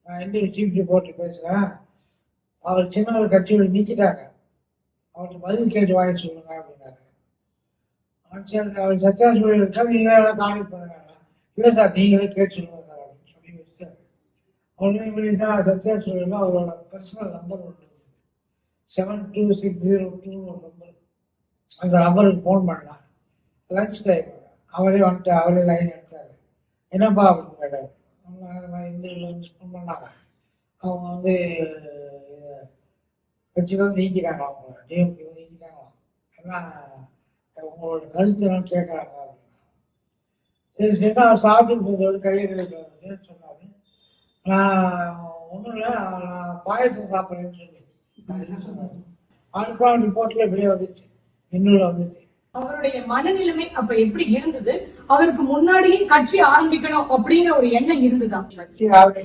நான் இந்திய chief reporter பேசுகிறேன். அவர் சின்ன ஒரு கட்சியோட நீக்கிட்டாங்க. அவர்கிட்ட பதில் கேட்டு வாங்கி சொல்லுங்க அப்படின்னாரு. சரி, அவர் சத்யா சொல்லியிருக்கா, நீங்களே எல்லாம் கான்டெக்ட் பண்ணுங்க. இல்லை சார், நீங்களே கேட்டு சொல்லுங்க சார் அப்படின்னு சொல்லி வச்சுட்டாரு. ஒன்றும் பண்ணிட்டா சத்யா சொல்லியிருந்தா அவரோட பர்சனல் நம்பர் ஒன்று 72602 ஒரு நம்பர். அந்த நம்பருக்கு ஃபோன் பண்ணலாம். லஞ்ச் டைம் அவரே வந்துட்டு அவரே லைன் எடுத்தார். என்னப்பா அப்படின்னு கேட்டார். இந்தியில் வந்து ஃபோன் பண்ணாங்க. அவங்க வந்து கட்சி தான் நீக்கிறாங்க, அவங்க டிஎம்கே நீக்கிறாங்களாம். ஏன்னா உங்களோட கருத்து என்னன்னு கேட்குறாங்க அப்படின்னா. சரி சரி, அவர் சாப்பிட்டு கையை கையில் சொன்னார். நான் ஒன்றும் இல்லை, நான் பாயசம் சாப்பிட்றேன்னு சொல்லி சொன்னார். அடுத்த ரிப்போர்ட்ல இப்படியே வந்துச்சு, இன்னொரு வந்துச்சு. அவருடைய மனநிலைமை அப்ப எப்படி இருந்தது? அவருக்கு முன்னாடியே கட்சி ஆரம்பிக்கணும் அப்படிங்கிற ஒரு எண்ணம் இருந்துதான்? கட்சி